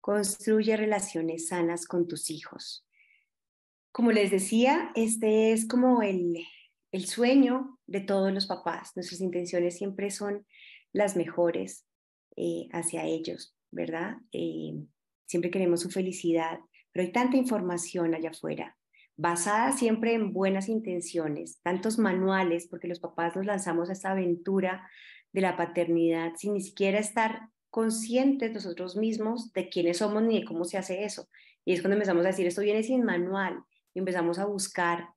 Construye relaciones sanas con tus hijos. Como les decía, este es como el sueño de todos los papás. Nuestras intenciones siempre son las mejores hacia ellos, ¿verdad? Siempre queremos su felicidad, pero hay tanta información allá afuera, basada siempre en buenas intenciones, tantos manuales, porque los papás nos lanzamos a esta aventura de la paternidad sin ni siquiera estar conscientes nosotros mismos de quiénes somos ni de cómo se hace eso. Y es cuando empezamos a decir, esto viene sin manual, y empezamos a buscar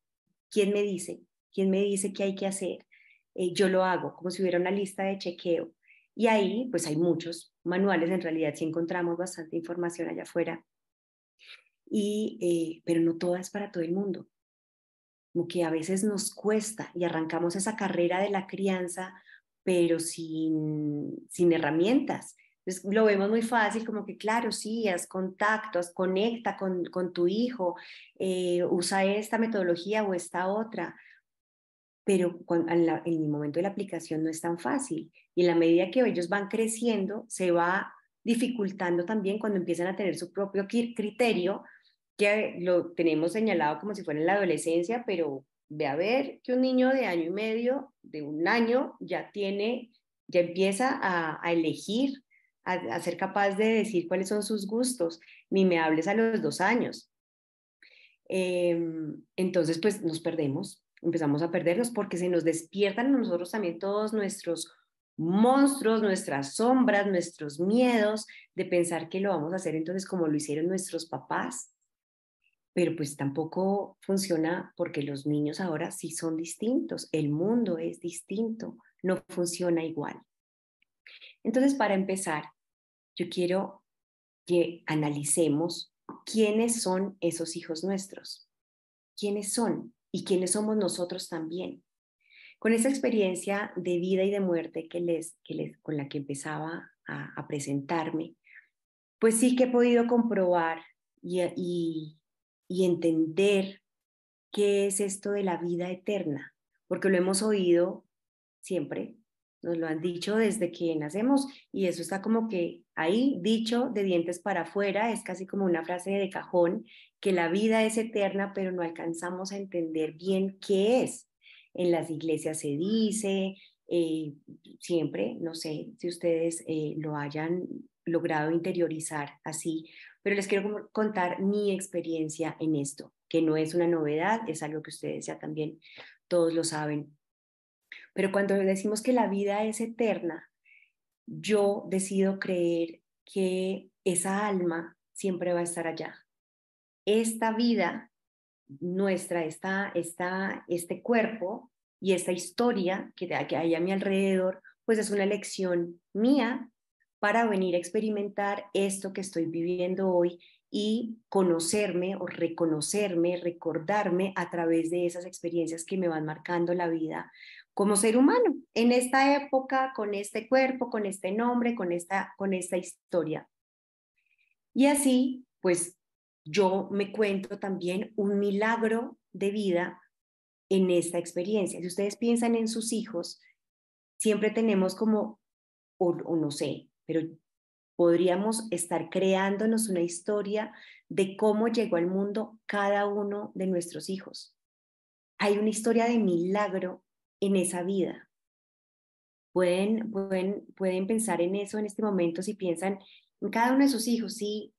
quién me dice, quién me dice qué hay que hacer. Yo lo hago como si hubiera una lista de chequeo. Y ahí, pues hay muchos manuales, en realidad sí encontramos bastante información allá afuera, pero no toda es para todo el mundo. Como que a veces nos cuesta y arrancamos esa carrera de la crianza, pero sin herramientas. Entonces lo vemos muy fácil, como que claro, sí, haz contactos, conecta con tu hijo, usa esta metodología o esta otra, pero en el momento de la aplicación no es tan fácil. Y en la medida que ellos van creciendo, se va dificultando también cuando empiezan a tener su propio criterio, que lo tenemos señalado como si fuera en la adolescencia, pero ve a ver que un niño de año y medio, de un año, ya empieza a elegir, a ser capaz de decir cuáles son sus gustos, ni me hables a los 2 años. Entonces, pues nos perdemos, empezamos a perdernos porque se nos despiertan a nosotros también todos nuestros monstruos, nuestras sombras, nuestros miedos de pensar que lo vamos a hacer entonces como lo hicieron nuestros papás, pero pues tampoco funciona porque los niños ahora sí son distintos, el mundo es distinto, no funciona igual. Entonces, para empezar, yo quiero que analicemos quiénes son esos hijos nuestros, quiénes son y quiénes somos nosotros también. Con esa experiencia de vida y de muerte con la que empezaba a presentarme, pues sí que he podido comprobar y entender qué es esto de la vida eterna, porque lo hemos oído siempre, nos lo han dicho desde que nacemos y eso está como que ahí dicho de dientes para afuera, es casi como una frase de cajón, que la vida es eterna, pero no alcanzamos a entender bien qué es. En las iglesias se dice, siempre, no sé si ustedes lo hayan logrado interiorizar así, pero les quiero contar mi experiencia en esto, que no es una novedad, es algo que ustedes ya también todos lo saben. Pero cuando decimos que la vida es eterna, yo decido creer que esa alma siempre va a estar allá. Esta vida nuestra, este cuerpo y esta historia que hay a mi alrededor, pues es una lección mía para venir a experimentar esto que estoy viviendo hoy y conocerme o reconocerme, recordarme a través de esas experiencias que me van marcando la vida como ser humano, en esta época, con este cuerpo, con este nombre, con esta historia. Y así, pues yo me cuento también un milagro de vida en esta experiencia. Si ustedes piensan en sus hijos, siempre tenemos como, o no sé, pero podríamos estar creándonos una historia de cómo llegó al mundo cada uno de nuestros hijos. Hay una historia de milagro en esa vida. Pueden pensar en eso en este momento si piensan en cada uno de sus hijos. Sí,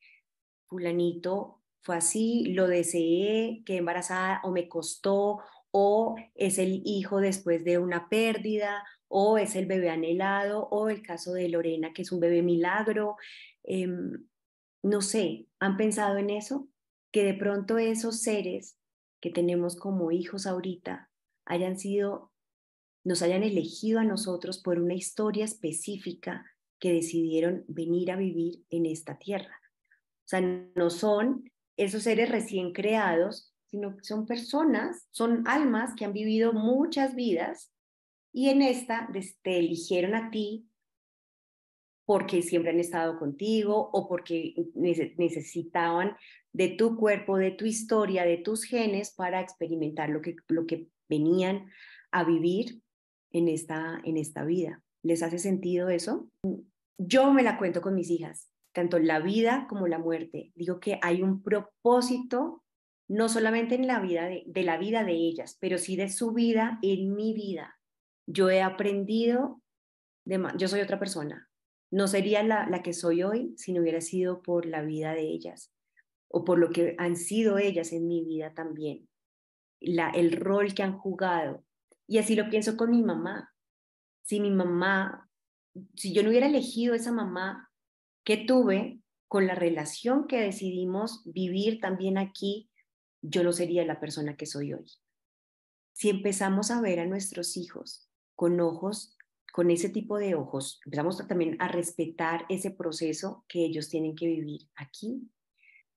fulanito fue así, lo deseé, quedé embarazada o me costó, o es el hijo después de una pérdida, o es el bebé anhelado, o el caso de Lorena, que es un bebé milagro. No sé, ¿han pensado en eso? Que de pronto esos seres que tenemos como hijos ahorita nos hayan elegido a nosotros por una historia específica que decidieron venir a vivir en esta tierra. O sea, no son esos seres recién creados, sino que son personas, son almas que han vivido muchas vidas y en esta te eligieron a ti porque siempre han estado contigo o porque necesitaban de tu cuerpo, de tu historia, de tus genes para experimentar lo que venían a vivir en esta vida. ¿Les hace sentido eso? Yo me la cuento con mis hijas. tanto la vida como la muerte. Digo que hay un propósito, no solamente en la vida de la vida de ellas, pero sí de su vida en mi vida. Yo he aprendido, yo soy otra persona. No sería la que soy hoy si no hubiera sido por la vida de ellas o por lo que han sido ellas en mi vida también, el rol que han jugado. Y así lo pienso con mi mamá. Si mi mamá, si yo no hubiera elegido esa mamá que tuve con la relación que decidimos vivir también aquí, yo no sería la persona que soy hoy. Si empezamos a ver a nuestros hijos con ojos, con ese tipo de ojos, empezamos también a respetar ese proceso que ellos tienen que vivir aquí,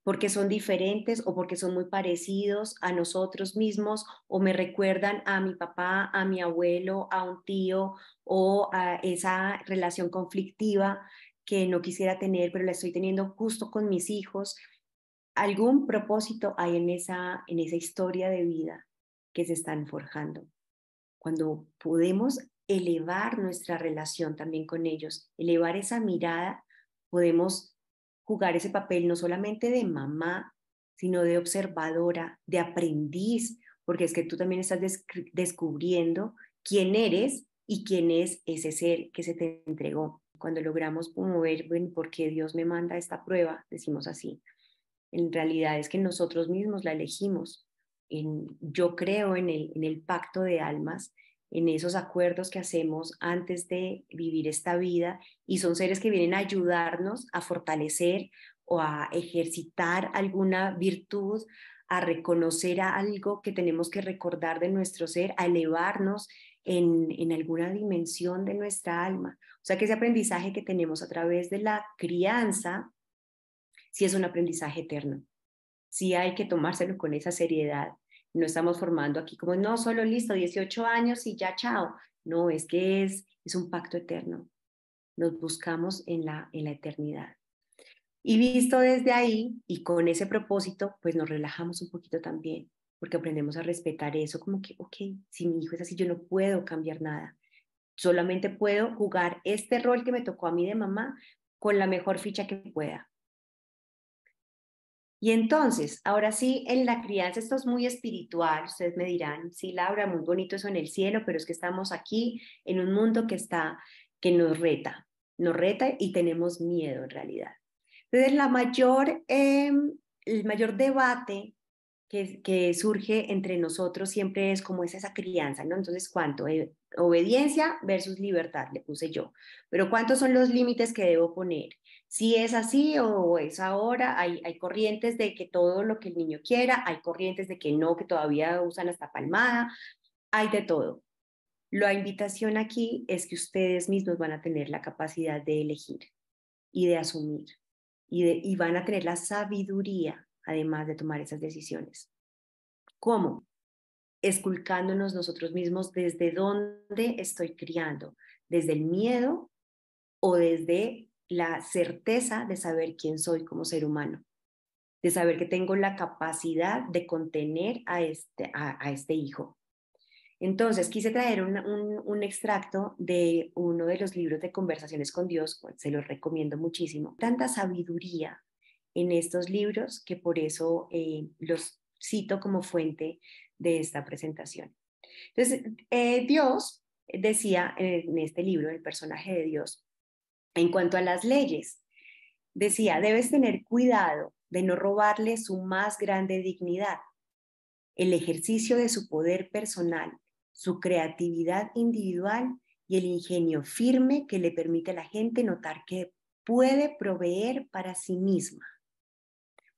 porque son diferentes o porque son muy parecidos a nosotros mismos o me recuerdan a mi papá, a mi abuelo, a un tío o a esa relación conflictiva que no quisiera tener, pero la estoy teniendo justo con mis hijos. Algún propósito hay en esa historia de vida que se están forjando. Cuando podemos elevar nuestra relación también con ellos, elevar esa mirada, podemos jugar ese papel no solamente de mamá, sino de observadora, de aprendiz, porque es que tú también estás descubriendo quién eres y quién es ese ser que se te entregó. Cuando logramos promover, bueno, ¿por qué Dios me manda esta prueba? Decimos así. En realidad es que nosotros mismos la elegimos. Yo creo en el pacto de almas, en esos acuerdos que hacemos antes de vivir esta vida y son seres que vienen a ayudarnos a fortalecer o a ejercitar alguna virtud, a reconocer algo que tenemos que recordar de nuestro ser, a elevarnos en alguna dimensión de nuestra alma. O sea que ese aprendizaje que tenemos a través de la crianza, sí es un aprendizaje eterno. Sí hay que tomárselo con esa seriedad. No estamos formando aquí como, no, solo listo, 18 años y ya, chao. No, es que es un pacto eterno. Nos buscamos en la eternidad. Y visto desde ahí y con ese propósito, pues nos relajamos un poquito también, porque aprendemos a respetar eso, como que, ok, si mi hijo es así, yo no puedo cambiar nada. Solamente puedo jugar este rol que me tocó a mí de mamá con la mejor ficha que pueda. Y entonces, ahora sí, en la crianza esto es muy espiritual, ustedes me dirán, sí, Laura, muy bonito eso en el cielo, pero es que estamos aquí en un mundo que nos reta y tenemos miedo en realidad. Entonces, el mayor debate que surge entre nosotros siempre es como es esa crianza, ¿no? Entonces, ¿cuánto? Obediencia versus libertad, le puse yo. Pero ¿cuántos son los límites que debo poner? Si es así o es ahora, hay corrientes de que todo lo que el niño quiera, hay corrientes de que no, que todavía usan hasta palmada, hay de todo. La invitación aquí es que ustedes mismos van a tener la capacidad de elegir y de asumir y van a tener la sabiduría además de tomar esas decisiones. ¿Cómo? Esculcándonos nosotros mismos desde dónde estoy criando, desde el miedo o desde la certeza de saber quién soy como ser humano, de saber que tengo la capacidad de contener a este hijo. Entonces, quise traer un extracto de uno de los libros de Conversaciones con Dios, se los recomiendo muchísimo. Tanta sabiduría en estos libros que por eso los cito como fuente de esta presentación. Entonces, Dios decía en este libro, el personaje de Dios, en cuanto a las leyes, decía, debes tener cuidado de no robarle su más grande dignidad, el ejercicio de su poder personal, su creatividad individual y el ingenio firme que le permite a la gente notar que puede proveer para sí misma.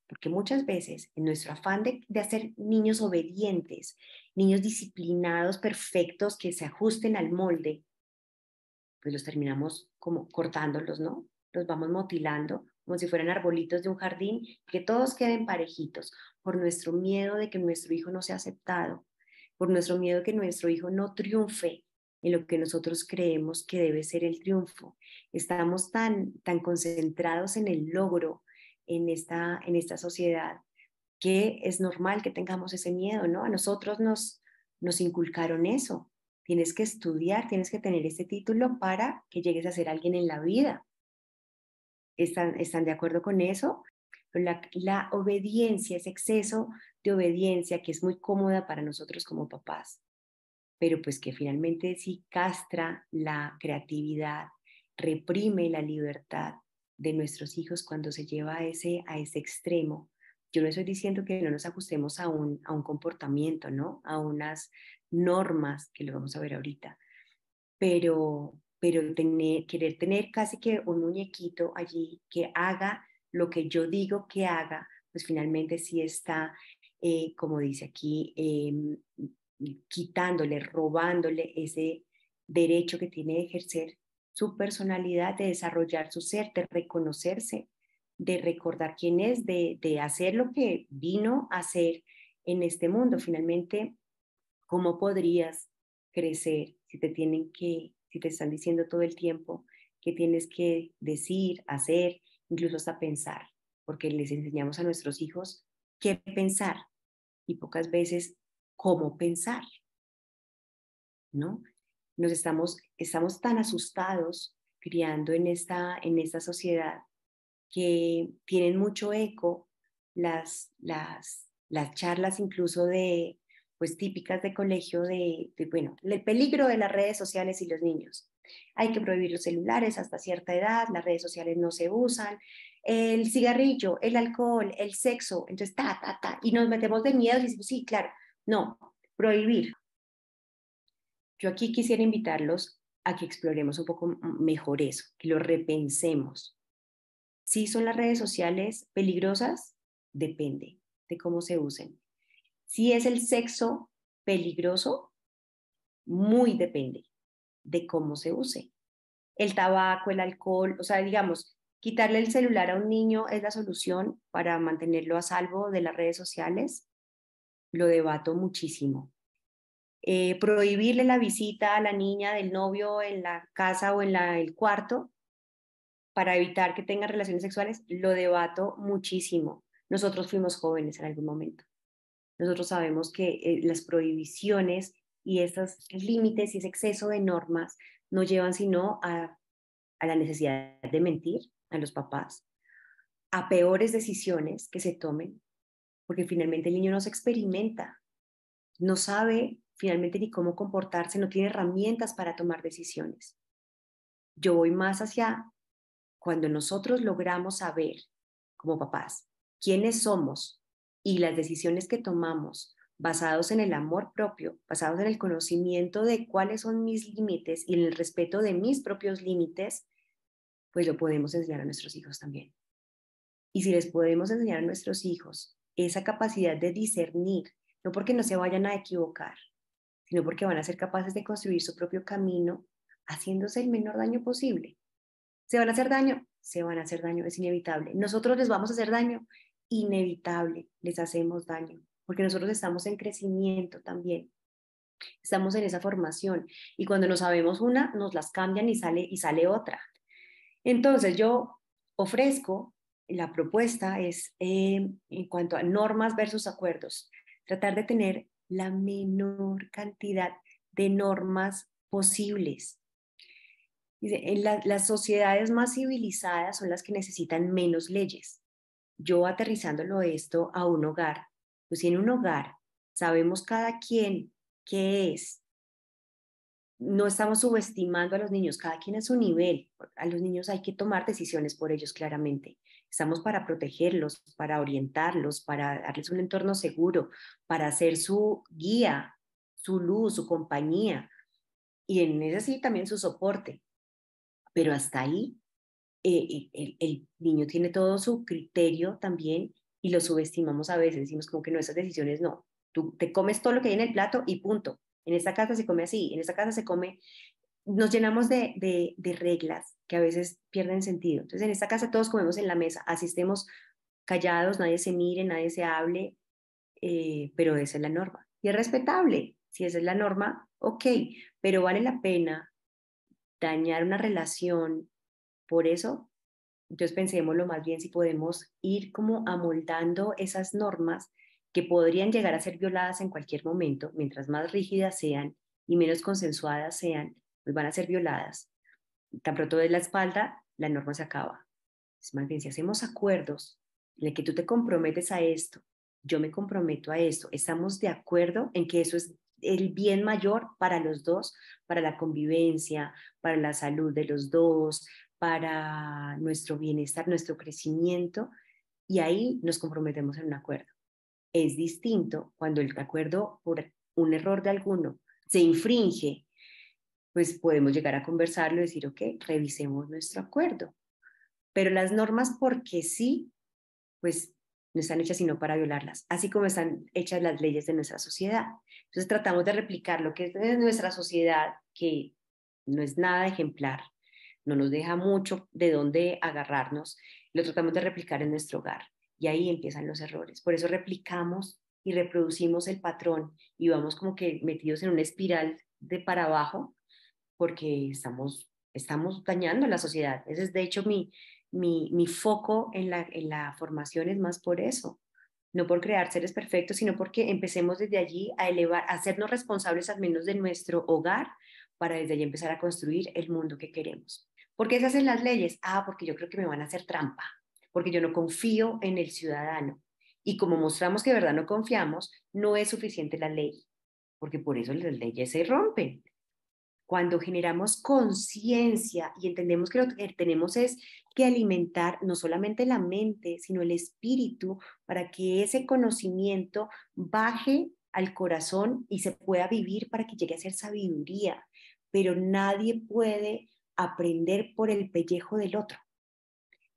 Porque muchas veces en nuestro afán de hacer niños obedientes, niños disciplinados, perfectos, que se ajusten al molde, pues los terminamos como cortándolos, ¿no? Los vamos motilando como si fueran arbolitos de un jardín, que todos queden parejitos, por nuestro miedo de que nuestro hijo no sea aceptado, por nuestro miedo de que nuestro hijo no triunfe en lo que nosotros creemos que debe ser el triunfo. Estamos tan concentrados en el logro en esta sociedad que es normal que tengamos ese miedo, ¿no? A nosotros nos inculcaron eso. Tienes que estudiar, tienes que tener ese título para que llegues a ser alguien en la vida. ¿Están de acuerdo con eso? La obediencia, ese exceso de obediencia que es muy cómoda para nosotros como papás, pero pues que finalmente sí castra la creatividad, reprime la libertad de nuestros hijos cuando se lleva a ese extremo. Yo no estoy diciendo que no nos ajustemos a un comportamiento, ¿no? A unas normas, que lo vamos a ver ahorita, pero querer tener casi que un muñequito allí que haga lo que yo digo que haga, pues finalmente sí está, como dice aquí, quitándole, robándole ese derecho que tiene de ejercer su personalidad, de desarrollar su ser, de reconocerse, de recordar quién es, de hacer lo que vino a hacer en este mundo. Finalmente, ¿cómo podrías crecer si te están diciendo todo el tiempo que tienes que decir, hacer, incluso hasta pensar? Porque les enseñamos a nuestros hijos qué pensar y pocas veces cómo pensar, ¿no? Estamos tan asustados criando en esta sociedad que tienen mucho eco las charlas incluso pues típicas de colegio bueno, el peligro de las redes sociales y los niños. Hay que prohibir los celulares hasta cierta edad, las redes sociales no se usan, el cigarrillo, el alcohol, el sexo, entonces y nos metemos de miedo y decimos, sí, claro, no, prohibir. Yo aquí quisiera invitarlos a que exploremos un poco mejor eso, que lo repensemos. ¿Sí son las redes sociales peligrosas? Depende de cómo se usen. Si es el sexo peligroso, muy depende de cómo se use. El tabaco, el alcohol, o sea, digamos, quitarle el celular a un niño es la solución para mantenerlo a salvo de las redes sociales. Lo debato muchísimo. Prohibirle la visita a la niña del novio en la casa o en el cuarto para evitar que tengan relaciones sexuales, lo debato muchísimo. Nosotros fuimos jóvenes en algún momento. Nosotros sabemos que las prohibiciones y estos límites y ese exceso de normas no llevan sino a la necesidad de mentir a los papás, a peores decisiones que se tomen, porque finalmente el niño no se experimenta, no sabe finalmente ni cómo comportarse, no tiene herramientas para tomar decisiones. Yo voy más hacia cuando nosotros logramos saber, como papás, quiénes somos y las decisiones que tomamos basados en el amor propio, basados en el conocimiento de cuáles son mis límites y en el respeto de mis propios límites, pues lo podemos enseñar a nuestros hijos también. Y si les podemos enseñar a nuestros hijos esa capacidad de discernir, no porque no se vayan a equivocar, sino porque van a ser capaces de construir su propio camino haciéndose el menor daño posible. ¿Se van a hacer daño? Se van a hacer daño, es inevitable. Nosotros les vamos a hacer daño, inevitable, les hacemos daño, porque nosotros estamos en crecimiento también, estamos en esa formación y cuando no sabemos una, nos las cambian y sale otra. Entonces yo ofrezco, la propuesta es en cuanto a normas versus acuerdos, tratar de tener la menor cantidad de normas posibles. Dice, las sociedades más civilizadas son las que necesitan menos leyes. Yo aterrizándolo esto a un hogar, pues si en un hogar sabemos cada quien qué es, no estamos subestimando a los niños, cada quien a su nivel. A los niños hay que tomar decisiones por ellos claramente. Estamos para protegerlos, para orientarlos, para darles un entorno seguro, para ser su guía, su luz, su compañía y en ese sí también su soporte. Pero hasta ahí el niño tiene todo su criterio también y lo subestimamos a veces. Decimos como que no, esas decisiones no. Tú te comes todo lo que hay en el plato y punto. En esta casa se come así, en esta casa se come. Nos llenamos de reglas que a veces pierden sentido. Entonces, en esta casa todos comemos en la mesa, así estemos callados, nadie se mire, nadie se hable, pero esa es la norma. Y es respetable. Si esa es la norma, ok, pero vale la pena dañar una relación por eso. Entonces pensémoslo más bien si podemos ir como amoldando esas normas que podrían llegar a ser violadas en cualquier momento, mientras más rígidas sean y menos consensuadas sean, pues van a ser violadas. Tan pronto de la espalda, la norma se acaba. Es más bien, si hacemos acuerdos en el que tú te comprometes a esto, yo me comprometo a esto, estamos de acuerdo en que eso es el bien mayor para los dos, para la convivencia, para la salud de los dos, para nuestro bienestar, nuestro crecimiento, y ahí nos comprometemos en un acuerdo. Es distinto cuando el acuerdo por un error de alguno se infringe, pues podemos llegar a conversarlo y decir, ok, revisemos nuestro acuerdo. Pero las normas, porque sí, pues no están hechas sino para violarlas, así como están hechas las leyes de nuestra sociedad. Entonces tratamos de replicar lo que es de nuestra sociedad, que no es nada ejemplar, no nos deja mucho de dónde agarrarnos, lo tratamos de replicar en nuestro hogar. Y ahí empiezan los errores. Por eso replicamos y reproducimos el patrón y vamos como que metidos en una espiral de para abajo porque estamos dañando la sociedad. Ese es de hecho mi foco en la formación es más por eso, no por crear seres perfectos, sino porque empecemos desde allí a elevar, a hacernos responsables al menos de nuestro hogar para desde allí empezar a construir el mundo que queremos. ¿Por qué se hacen las leyes? Ah, porque yo creo que me van a hacer trampa, porque yo no confío en el ciudadano. Y como mostramos que de verdad no confiamos, no es suficiente la ley, porque por eso las leyes se rompen. Cuando generamos conciencia y entendemos que lo que tenemos es que alimentar no solamente la mente, sino el espíritu para que ese conocimiento baje al corazón y se pueda vivir para que llegue a ser sabiduría. Pero nadie puede aprender por el pellejo del otro.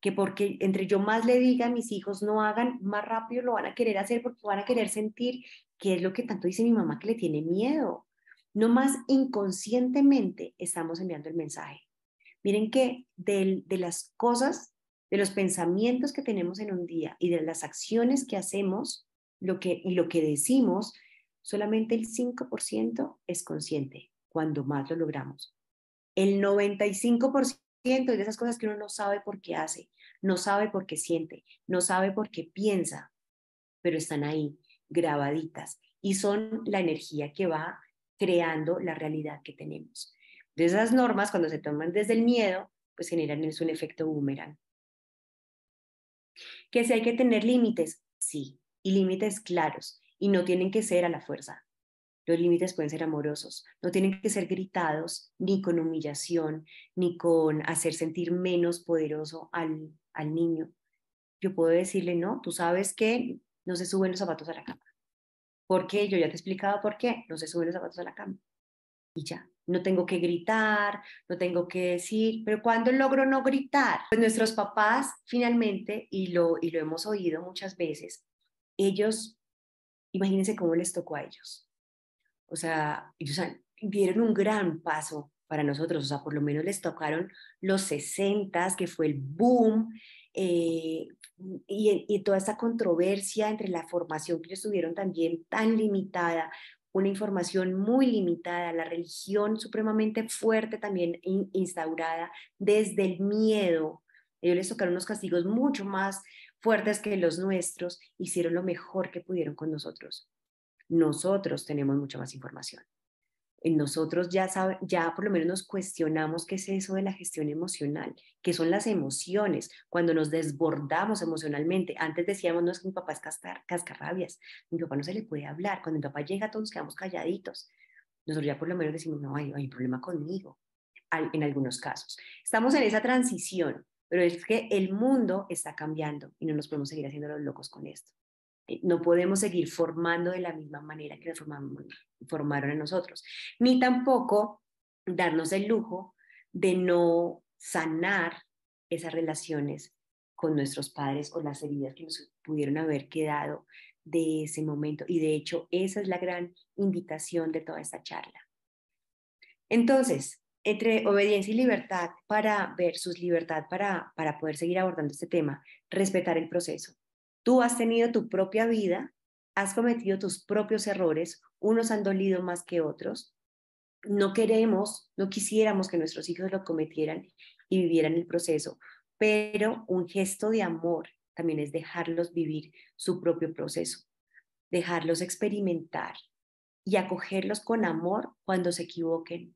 Que porque entre yo más le diga a mis hijos no hagan, más rápido lo van a querer hacer porque van a querer sentir que es lo que tanto dice mi mamá que le tiene miedo. No más inconscientemente estamos enviando el mensaje. Miren que de las cosas, de los pensamientos que tenemos en un día y de las acciones que hacemos y lo que decimos, solamente el 5% es consciente cuando más lo logramos. El 95% es de esas cosas que uno no sabe por qué hace, no sabe por qué siente, no sabe por qué piensa, pero están ahí, grabaditas, y son la energía que va creando la realidad que tenemos. De esas normas, cuando se toman desde el miedo, pues generan un efecto boomerang. Que si hay que tener límites, sí, y límites claros, y no tienen que ser a la fuerza. Los límites pueden ser amorosos, no tienen que ser gritados, ni con humillación, ni con hacer sentir menos poderoso al niño. Yo puedo decirle, no, tú sabes que no se suben los zapatos a la cama. ¿Por qué? Yo ya te he explicado por qué no se suben los zapatos a la cama. Y ya, no tengo que gritar, no tengo que decir, pero ¿cuándo logro no gritar? Pues nuestros papás finalmente, y lo hemos oído muchas veces, ellos, imagínense cómo les tocó a ellos. O sea, ellos dieron un gran paso para nosotros, o sea, por lo menos les tocaron los 60, que fue el boom, eh, y toda esta controversia entre la formación que ellos tuvieron también tan limitada, una información muy limitada, la religión supremamente fuerte también instaurada desde el miedo. Ellos les tocaron unos castigos mucho más fuertes que los nuestros, hicieron lo mejor que pudieron con nosotros. Nosotros tenemos mucha más información. En nosotros ya por lo menos nos cuestionamos qué es eso de la gestión emocional, qué son las emociones, cuando nos desbordamos emocionalmente. Antes decíamos, no es que mi papá es cascarrabias, mi papá no se le puede hablar, cuando mi papá llega todos nos quedamos calladitos. Nosotros ya por lo menos decimos, no, hay un problema conmigo, en algunos casos. Estamos en esa transición, pero es que el mundo está cambiando y no nos podemos seguir haciendo los locos con esto. No podemos seguir formando de la misma manera que nos formaron a nosotros, ni tampoco darnos el lujo de no sanar esas relaciones con nuestros padres o las heridas que nos pudieron haber quedado de ese momento. Y de hecho, esa es la gran invitación de toda esta charla. Entonces, entre obediencia y libertad versus libertad para poder seguir abordando este tema, respetar el proceso. Tú has tenido tu propia vida, has cometido tus propios errores, unos han dolido más que otros. No quisiéramos que nuestros hijos lo cometieran y vivieran el proceso, pero un gesto de amor también es dejarlos vivir su propio proceso, dejarlos experimentar y acogerlos con amor cuando se equivoquen.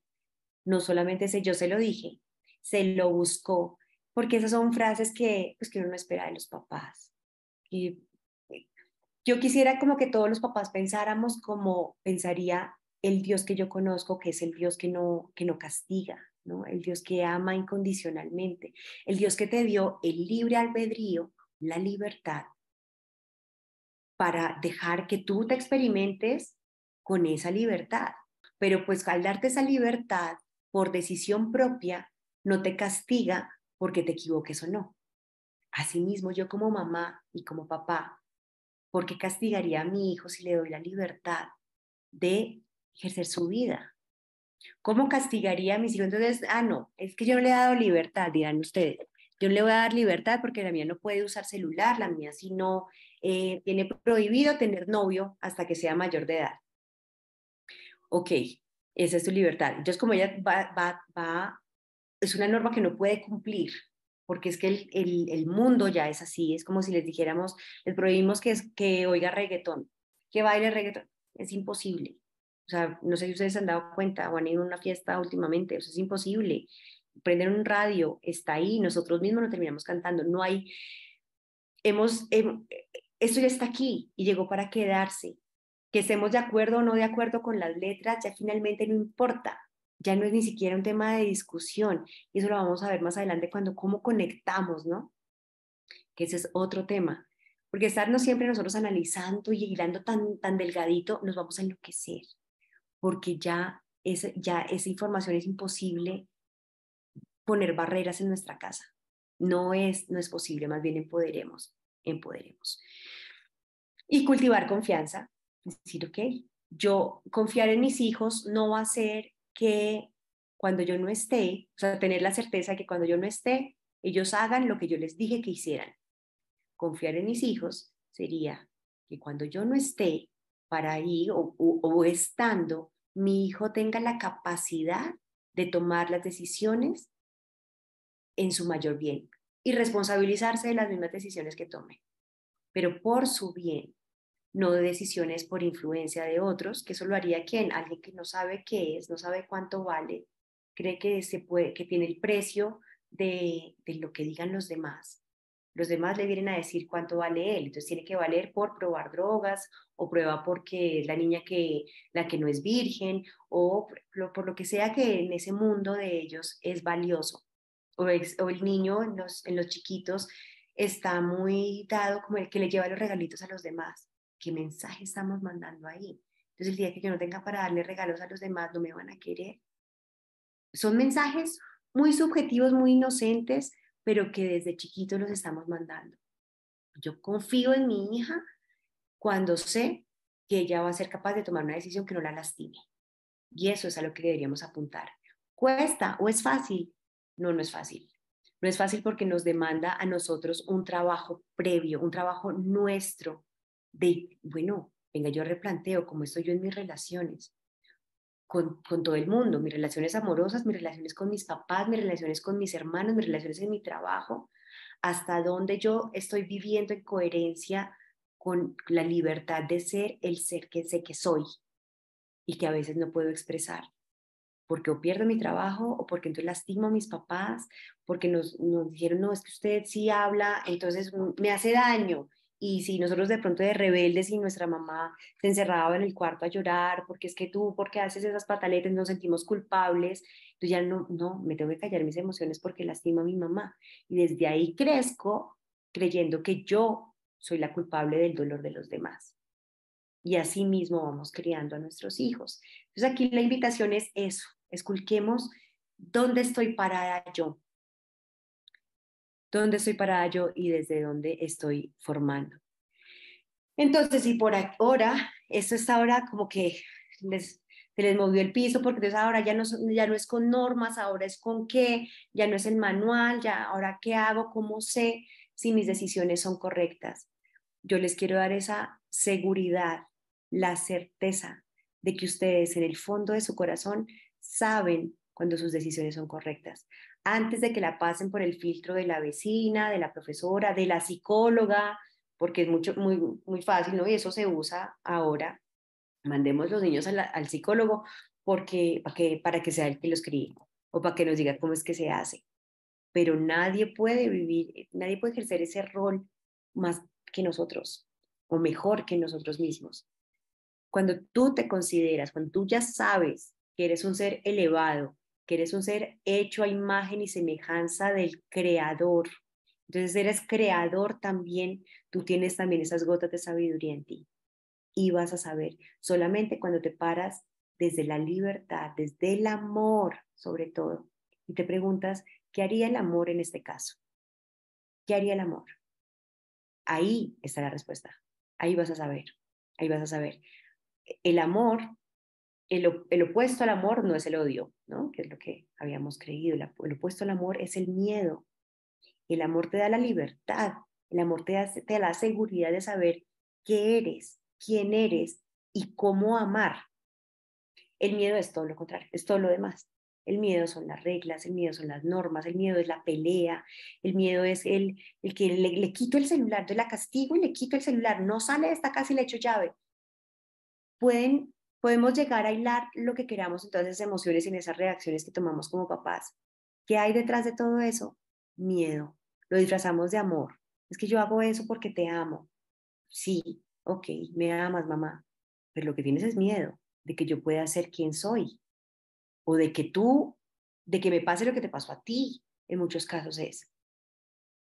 No solamente yo se lo dije, se lo buscó, porque esas son frases que, pues, que uno no espera de los papás. Y yo quisiera como que todos los papás pensáramos como pensaría el Dios que yo conozco, que es el Dios que no castiga, ¿no? El Dios que ama incondicionalmente, el Dios que te dio el libre albedrío, la libertad, para dejar que tú te experimentes con esa libertad. Pero pues al darte esa libertad por decisión propia, no te castiga porque te equivoques o no. Asimismo, yo como mamá y como papá, ¿por qué castigaría a mi hijo si le doy la libertad de ejercer su vida? ¿Cómo castigaría a mis hijos? Entonces, no, es que yo no le he dado libertad, dirán ustedes. Yo no le voy a dar libertad porque la mía no puede usar celular, la mía si no tiene prohibido tener novio hasta que sea mayor de edad. Ok, esa es tu libertad. Entonces, como ella es una norma que no puede cumplir, porque es que el mundo ya es así, es como si les dijéramos, les prohibimos que oiga reggaetón, que baile reggaetón, es imposible. O sea, no sé si ustedes se han dado cuenta o han ido a una fiesta últimamente, o sea, es imposible. Prenden un radio, está ahí, nosotros mismos lo terminamos cantando, no hay, hemos, esto ya está aquí y llegó para quedarse. Que estemos de acuerdo o no de acuerdo con las letras, ya finalmente no importa, ya no es ni siquiera un tema de discusión, y eso lo vamos a ver más adelante cuando cómo conectamos, ¿no? Que ese es otro tema, porque estarnos siempre nosotros analizando y hilando tan delgadito, nos vamos a enloquecer, porque ya esa información es imposible poner barreras en nuestra casa, no es posible, más bien empoderemos. Y cultivar confianza, es decir, ok, yo confiar en mis hijos no va a ser que cuando yo no esté, o sea, tener la certeza de que cuando yo no esté, ellos hagan lo que yo les dije que hicieran. Confiar en mis hijos sería que cuando yo no esté para ir o estando, mi hijo tenga la capacidad de tomar las decisiones en su mayor bien y responsabilizarse de las mismas decisiones que tome, pero por su bien, no de decisiones por influencia de otros, que eso lo haría quién, alguien que no sabe qué es, no sabe cuánto vale, cree que que tiene el precio de lo que digan los demás. Los demás le vienen a decir cuánto vale él, entonces tiene que valer por probar drogas o prueba porque es la niña la que no es virgen o por lo que sea que en ese mundo de ellos es valioso. O el niño en los chiquitos está muy dado como el que le lleva los regalitos a los demás. ¿Qué mensaje estamos mandando ahí? Entonces el día que yo no tenga para darle regalos a los demás, no me van a querer. Son mensajes muy subjetivos, muy inocentes, pero que desde chiquitos los estamos mandando. Yo confío en mi hija cuando sé que ella va a ser capaz de tomar una decisión que no la lastime. Y eso es a lo que deberíamos apuntar. ¿Cuesta o es fácil? No, no es fácil. No es fácil porque nos demanda a nosotros un trabajo previo, un trabajo nuestro de, bueno, venga, yo replanteo cómo estoy yo en mis relaciones con todo el mundo, mis relaciones amorosas, mis relaciones con mis papás, mis relaciones con mis hermanos, mis relaciones en mi trabajo, hasta dónde yo estoy viviendo en coherencia con la libertad de ser el ser que sé que soy y que a veces no puedo expresar porque o pierdo mi trabajo o porque entonces lastimo a mis papás, porque nos dijeron, no, es que usted sí habla, entonces me hace daño. Y si nosotros de pronto de rebeldes y nuestra mamá se encerraba en el cuarto a llorar, porque es que tú, porque haces esas pataletas, nos sentimos culpables, entonces ya no, me tengo que callar mis emociones porque lastimo a mi mamá. Y desde ahí crezco creyendo que yo soy la culpable del dolor de los demás. Y así mismo vamos criando a nuestros hijos. Entonces aquí la invitación es eso, esculquemos dónde estoy parada yo, dónde estoy parada yo y desde dónde estoy formando. Entonces, si por ahora, esto está ahora como que se les movió el piso, porque entonces ahora ya no es con normas, ahora es con qué, ya no es el manual, ya ahora qué hago, cómo sé si mis decisiones son correctas. Yo les quiero dar esa seguridad, la certeza de que ustedes en el fondo de su corazón saben cuando sus decisiones son correctas, antes de que la pasen por el filtro de la vecina, de la profesora, de la psicóloga, porque es muy fácil, ¿no? Y eso se usa ahora. Mandemos los niños al psicólogo para que sea el que los críe o para que nos diga cómo es que se hace. pero nadie puede vivir, nadie puede ejercer ese rol más que nosotros o mejor que nosotros mismos. Cuando tú te consideras, cuando tú ya sabes que eres un ser elevado, que eres un ser hecho a imagen y semejanza del Creador, entonces eres creador también, tú tienes también esas gotas de sabiduría en ti y vas a saber solamente cuando te paras desde la libertad, desde el amor sobre todo, y te preguntas, ¿qué haría el amor en este caso? ¿Qué haría el amor? Ahí está la respuesta. Ahí vas a saber. Ahí vas a saber. El amor, el opuesto al amor no es el odio, ¿no? Que es lo que habíamos creído. El opuesto al amor es el miedo. El amor te da la libertad. El amor te da la seguridad de saber qué eres, quién eres y cómo amar. El miedo es todo lo contrario, es todo lo demás. El miedo son las reglas, el miedo son las normas, el miedo es la pelea, el miedo es el que le quito el celular, yo la castigo y le quito el celular, no sale de esta casa y le echo llave. Podemos llegar a hilar lo que queramos en todas esas emociones y en esas reacciones que tomamos como papás. ¿Qué hay detrás de todo eso? Miedo. Lo disfrazamos de amor. Es que yo hago eso porque te amo. Sí, ok, me amas, mamá, pero lo que tienes es miedo de que yo pueda ser quien soy o de que me pase lo que te pasó a ti, en muchos casos es.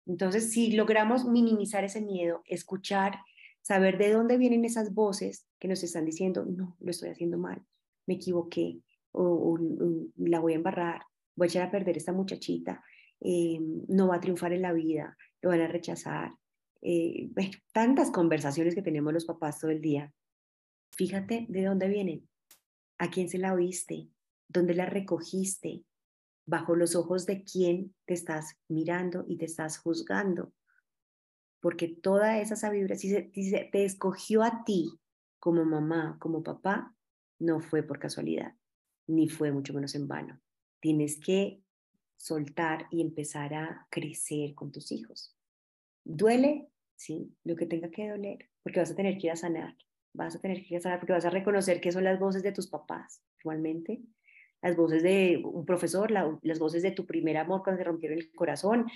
Entonces, si logramos minimizar ese miedo, escuchar, saber de dónde vienen esas voces que nos están diciendo, no, lo estoy haciendo mal, me equivoqué, o la voy a embarrar, voy a echar a perder esta muchachita, no va a triunfar en la vida, lo van a rechazar. Bueno, tantas conversaciones que tenemos los papás todo el día. Fíjate de dónde vienen, a quién se la oíste, dónde la recogiste, bajo los ojos de quién te estás mirando y te estás juzgando, porque toda esa sabiduría, si se te escogió a ti como mamá, como papá, no fue por casualidad, ni fue mucho menos en vano. Tienes que soltar y empezar a crecer con tus hijos. ¿Duele? Sí, lo que tenga que doler, porque vas a tener que ir a sanar, vas a tener que ir a sanar porque vas a reconocer que son las voces de tus papás, igualmente, las voces de un profesor, las voces de tu primer amor cuando te rompieron el corazón,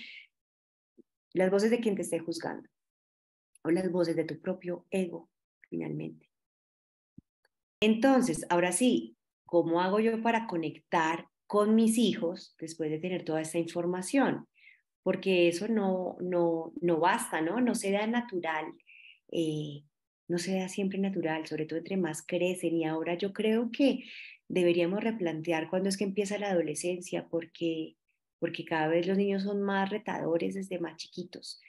las voces de quien te esté juzgando o las voces de tu propio ego, finalmente. Entonces, ahora sí, ¿cómo hago yo para conectar con mis hijos después de tener toda esta información? Porque eso no basta, ¿no? No se da natural, eh, no se da siempre natural, sobre todo entre más crecen. Y ahora yo creo que deberíamos replantear cuándo es que empieza la adolescencia, porque cada vez los niños son más retadores desde más chiquitos.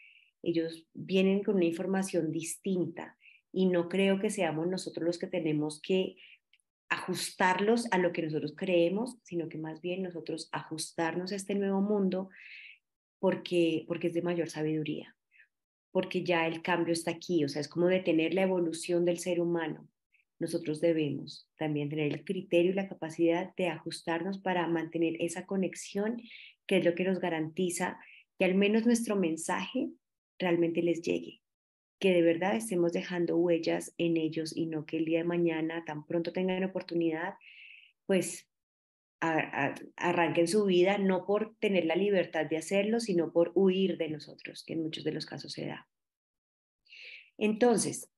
Ellos vienen con una información distinta y no creo que seamos nosotros los que tenemos que ajustarlos a lo que nosotros creemos, sino que más bien nosotros ajustarnos a este nuevo mundo porque es de mayor sabiduría, porque ya el cambio está aquí, o sea, es como detener la evolución del ser humano. Nosotros debemos también tener el criterio y la capacidad de ajustarnos para mantener esa conexión, que es lo que nos garantiza que al menos nuestro mensaje realmente les llegue, que de verdad estemos dejando huellas en ellos y no que el día de mañana, tan pronto tengan oportunidad, pues arranquen su vida no por tener la libertad de hacerlo, sino por huir de nosotros, que en muchos de los casos se da. Entonces,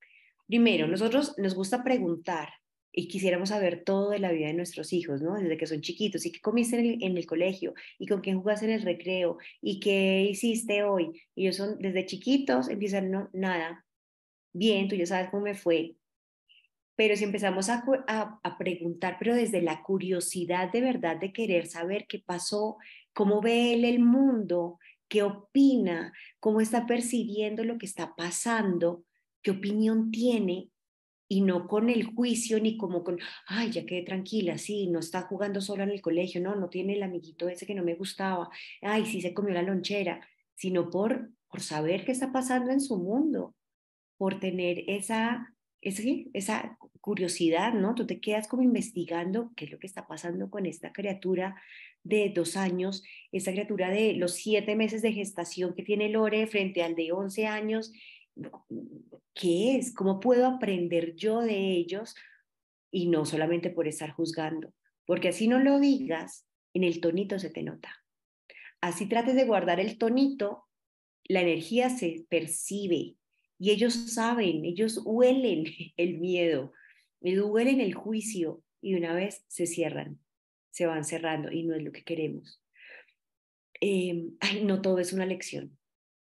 primero, nosotros nos gusta preguntar y quisiéramos saber todo de la vida de nuestros hijos, ¿no? Desde que son chiquitos, y qué comiste en el colegio, y con quién jugaste en el recreo, y qué hiciste hoy. Y ellos son, desde chiquitos, empiezan, no, nada, bien, tú ya sabes cómo me fue, pero si empezamos a preguntar, pero desde la curiosidad de verdad de querer saber qué pasó, cómo ve él el mundo, qué opina, cómo está percibiendo lo que está pasando, qué opinión tiene, y no con el juicio ni como con, ay, ya quedé tranquila, sí, no está jugando solo en el colegio, no, no tiene el amiguito ese que no me gustaba, ay, sí se comió la lonchera, sino por saber qué está pasando en su mundo, por tener esa curiosidad, ¿no? Tú te quedas como investigando qué es lo que está pasando con esta criatura de 2 años, esta criatura de los 7 meses de gestación que tiene Lore frente al de 11 años. ¿Qué es? ¿Cómo puedo aprender yo de ellos? Y no solamente por estar juzgando, porque así no lo digas, en el tonito se te nota. Así trates de guardar el tonito, la energía se percibe y ellos saben, ellos huelen el miedo, ellos huelen el juicio y de una vez se cierran, se van cerrando y no es lo que queremos. Ay, no todo es una lección.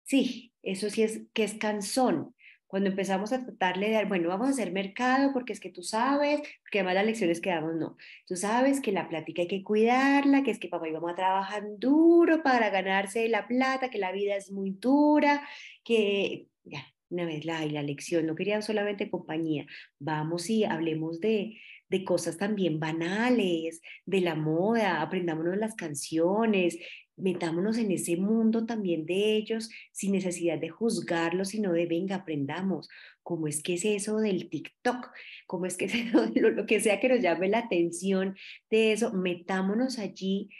Sí, eso sí es que es cansón. Cuando empezamos a tratarle de dar, bueno, vamos a hacer mercado porque es que tú sabes, porque además las lecciones que damos no. Tú sabes que la plática hay que cuidarla, que es que papá y mamá trabajan duro para ganarse la plata, que la vida es muy dura, que ya, una vez la lección, no querían solamente compañía. Vamos y hablemos de cosas también banales, de la moda, aprendámonos las canciones, metámonos en ese mundo también de ellos sin necesidad de juzgarlos, sino de venga, aprendamos cómo es que es eso del TikTok, cómo es que es eso de lo que sea que nos llame la atención de eso, metámonos allí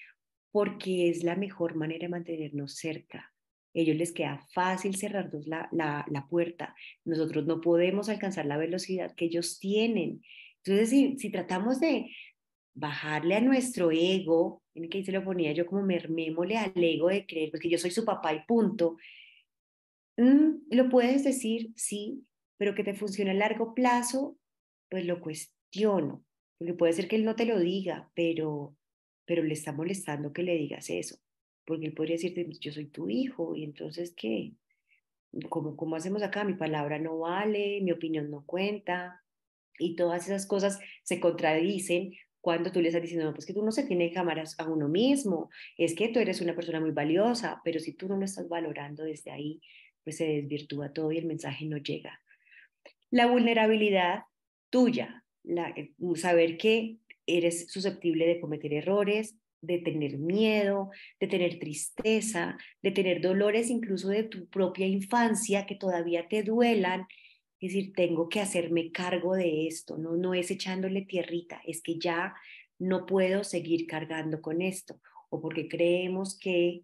porque es la mejor manera de mantenernos cerca. A ellos les queda fácil cerrarnos la puerta. Nosotros no podemos alcanzar la velocidad que ellos tienen. Entonces, si tratamos de bajarle a nuestro ego, en que se lo ponía yo como mermémosle al ego de creer, porque yo soy su papá y punto. Lo puedes decir, sí, pero que te funcione a largo plazo, pues lo cuestiono, porque puede ser que él no te lo diga, pero le está molestando que le digas eso, porque él podría decirte, yo soy tu hijo, y entonces, ¿qué? ¿Cómo hacemos acá? Mi palabra no vale, mi opinión no cuenta, y todas esas cosas se contradicen cuando tú le estás diciendo, no, pues que tú no se tiene que amar a uno mismo, es que tú eres una persona muy valiosa, pero si tú no lo estás valorando desde ahí, pues se desvirtúa todo y el mensaje no llega. La vulnerabilidad tuya, saber que eres susceptible de cometer errores, de tener miedo, de tener tristeza, de tener dolores incluso de tu propia infancia que todavía te duelan. Es decir, tengo que hacerme cargo de esto, no es echándole tierrita, es que ya no puedo seguir cargando con esto, o porque creemos que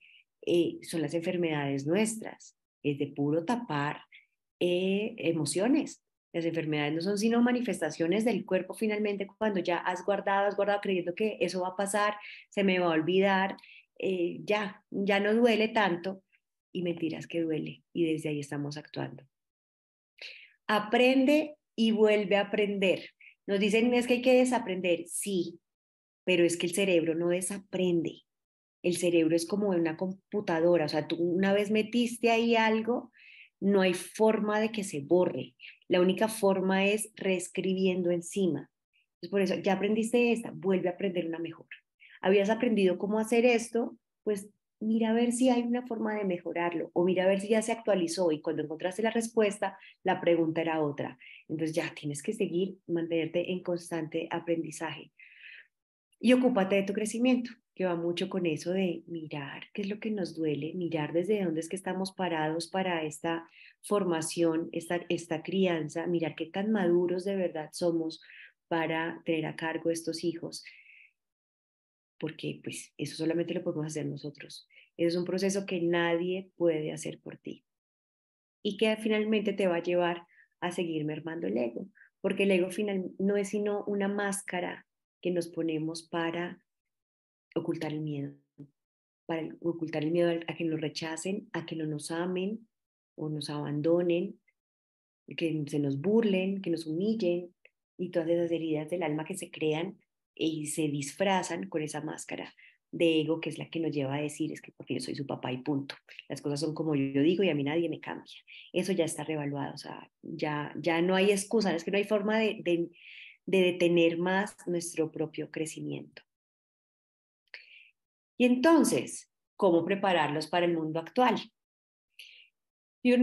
son las enfermedades nuestras, es de puro tapar emociones. Las enfermedades no son sino manifestaciones del cuerpo finalmente cuando ya has guardado creyendo que eso va a pasar, se me va a olvidar, ya no duele tanto y mentiras que duele y desde ahí estamos actuando. Aprende y vuelve a aprender. Nos dicen es que hay que desaprender, sí, pero es que el cerebro no desaprende. El cerebro es como una computadora, o sea, tú una vez metiste ahí algo, no hay forma de que se borre. La única forma es reescribiendo encima. Entonces, por eso, ya aprendiste esta, vuelve a aprender una mejor. Habías aprendido cómo hacer esto, pues mira a ver si hay una forma de mejorarlo o mira a ver si ya se actualizó y cuando encontraste la respuesta, la pregunta era otra. Entonces ya tienes que seguir, mantenerte en constante aprendizaje. Y ocúpate de tu crecimiento, que va mucho con eso de mirar qué es lo que nos duele, mirar desde dónde es que estamos parados para esta formación, esta crianza, mirar qué tan maduros de verdad somos para tener a cargo estos hijos, porque pues eso solamente lo podemos hacer nosotros. Es un proceso que nadie puede hacer por ti y que finalmente te va a llevar a seguir mermando el ego, porque el ego final no es sino una máscara que nos ponemos para ocultar el miedo, para ocultar el miedo a que nos rechacen, a que no nos amen o nos abandonen, que se nos burlen, que nos humillen y todas esas heridas del alma que se crean y se disfrazan con esa máscara de ego que es la que nos lleva a decir es que porque yo soy su papá y punto. Las cosas son como yo digo y a mí nadie me cambia. Eso ya está revaluado, o sea, ya no hay excusa, es que no hay forma de detener más nuestro propio crecimiento. Y entonces, ¿cómo prepararlos para el mundo actual? Yo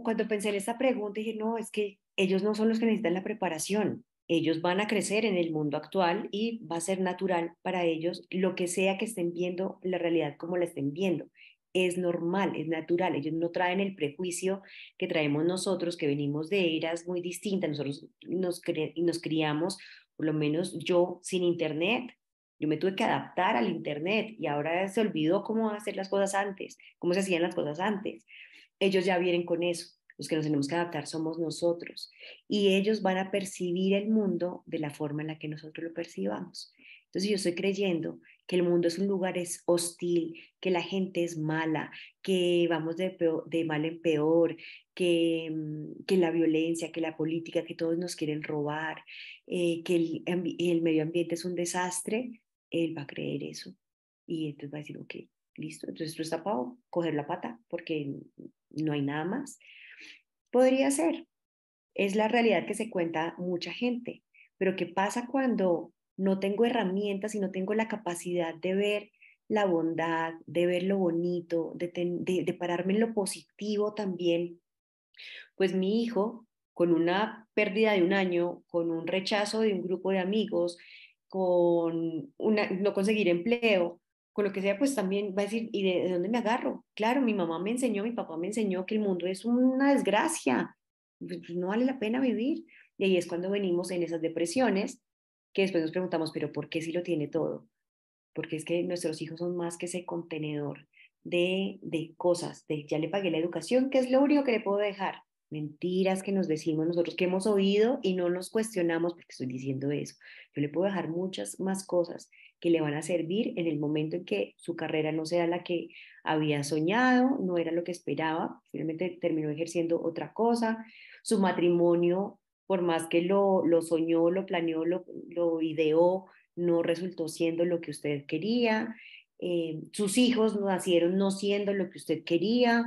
cuando pensé en esta pregunta dije, no, es que ellos no son los que necesitan la preparación. Ellos van a crecer en el mundo actual y va a ser natural para ellos lo que sea que estén viendo, la realidad como la estén viendo. Es normal, es natural. Ellos no traen el prejuicio que traemos nosotros, que venimos de eras muy distintas. Nosotros nos criamos, por lo menos yo, sin internet. Yo me tuve que adaptar al internet y ahora se olvidó cómo hacer las cosas antes, cómo se hacían las cosas antes. Ellos ya vienen con eso. Los que nos tenemos que adaptar somos nosotros. Y ellos van a percibir el mundo de la forma en la que nosotros lo percibamos. Entonces yo estoy creyendo que el mundo es un lugar es hostil, que la gente es mala, que vamos de mal en peor, que la violencia, que la política, que todos nos quieren robar, que el medio ambiente es un desastre, él va a creer eso. Y entonces va a decir, ok, listo, entonces esto está para coger la pata porque no hay nada más. Podría ser, es la realidad que se cuenta mucha gente, pero ¿qué pasa cuando no tengo herramientas y no tengo la capacidad de ver la bondad, de ver lo bonito, de pararme en lo positivo también? Pues mi hijo, con una pérdida de un año, con un rechazo de un grupo de amigos, con no conseguir empleo, con lo que sea, pues también va a decir, ¿y de dónde me agarro? Claro, mi mamá me enseñó, mi papá me enseñó que el mundo es una desgracia, pues no vale la pena vivir. Y ahí es cuando venimos en esas depresiones, que después nos preguntamos, pero ¿por qué si lo tiene todo? Porque es que nuestros hijos son más que ese contenedor de cosas, de ya le pagué la educación, que es lo único que le puedo dejar. Mentiras que nos decimos nosotros, que hemos oído y no nos cuestionamos porque estoy diciendo eso. Yo le puedo dejar muchas más cosas que le van a servir en el momento en que su carrera no sea la que había soñado, no era lo que esperaba, finalmente terminó ejerciendo otra cosa, su matrimonio, por más que lo soñó, lo planeó, lo ideó, no resultó siendo lo que usted quería, sus hijos nacieron no siendo lo que usted quería,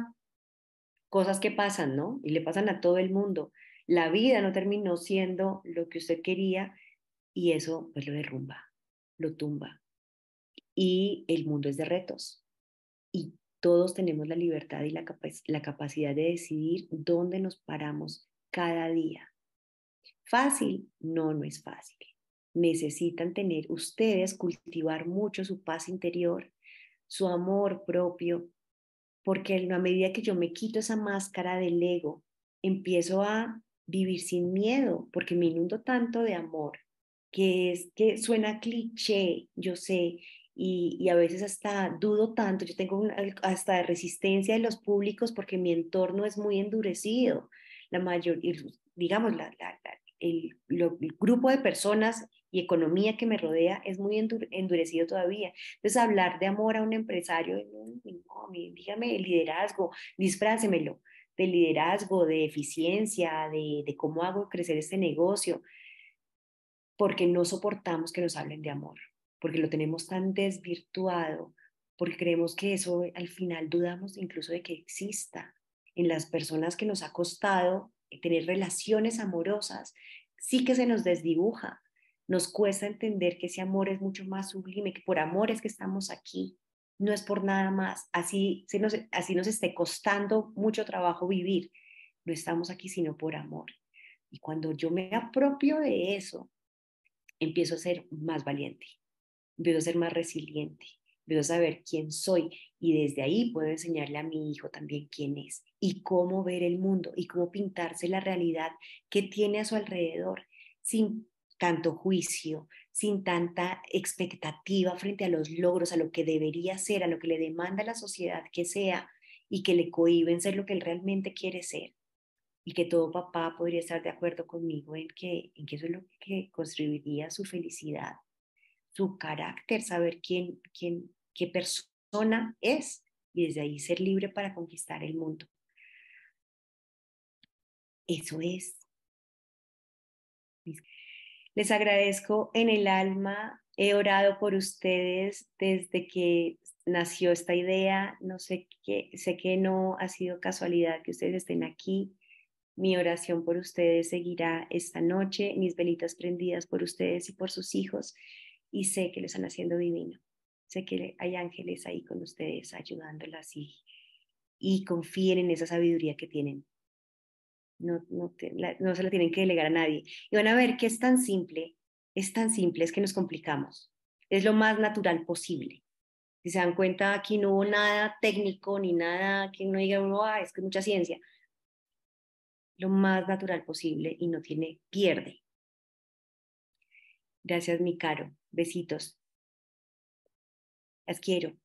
cosas que pasan, ¿no? Y le pasan a todo el mundo. La vida no terminó siendo lo que usted quería y eso pues lo derrumba, lo tumba. Y el mundo es de retos y todos tenemos la libertad y la capacidad de decidir dónde nos paramos cada día. Fácil, no, no es fácil. Necesitan tener ustedes, cultivar mucho su paz interior, su amor propio, porque en la medida que yo me quito esa máscara del ego, empiezo a vivir sin miedo, porque me inundo tanto de amor, que es que suena cliché, yo sé, y a veces hasta dudo tanto, yo tengo hasta de resistencia de los públicos porque mi entorno es muy endurecido. La mayor, digamos, el grupo de personas y economía que me rodea es muy endurecido todavía. Entonces, hablar de amor a un empresario, no, dígame el liderazgo, disfrácemelo de liderazgo, de eficiencia, de cómo hago crecer este negocio, porque no soportamos que nos hablen de amor, porque lo tenemos tan desvirtuado, porque creemos que eso al final dudamos incluso de que exista en las personas que nos ha costado tener relaciones amorosas, sí que se nos desdibuja. Nos cuesta entender que ese amor es mucho más sublime, que por amor es que estamos aquí, no es por nada más. Así nos esté costando mucho trabajo vivir, no estamos aquí sino por amor. Y cuando yo me apropio de eso, empiezo a ser más valiente, empiezo a ser más resiliente, empiezo a saber quién soy y desde ahí puedo enseñarle a mi hijo también quién es y cómo ver el mundo y cómo pintarse la realidad que tiene a su alrededor sin tanto juicio, sin tanta expectativa frente a los logros, a lo que debería ser, a lo que le demanda la sociedad que sea y que le cohíben ser lo que él realmente quiere ser y que todo papá podría estar de acuerdo conmigo en que eso es lo que construiría su felicidad, su carácter, saber qué persona es y desde ahí ser libre para conquistar el mundo. Eso es. Les agradezco en el alma. He orado por ustedes desde que nació esta idea. No sé qué, sé que no ha sido casualidad que ustedes estén aquí. Mi oración por ustedes seguirá esta noche, mis velitas prendidas por ustedes y por sus hijos, y sé que lo están haciendo divino. Sé que hay ángeles ahí con ustedes ayudándolas y confíen en esa sabiduría que tienen. No se la tienen que delegar a nadie. Y van a ver que es tan simple, es que nos complicamos. Es lo más natural posible. Si se dan cuenta, aquí no hubo nada técnico ni nada que uno diga, uno, es que es mucha ciencia, lo más natural posible y no tiene pierde. Gracias, mi caro. Besitos. Las quiero.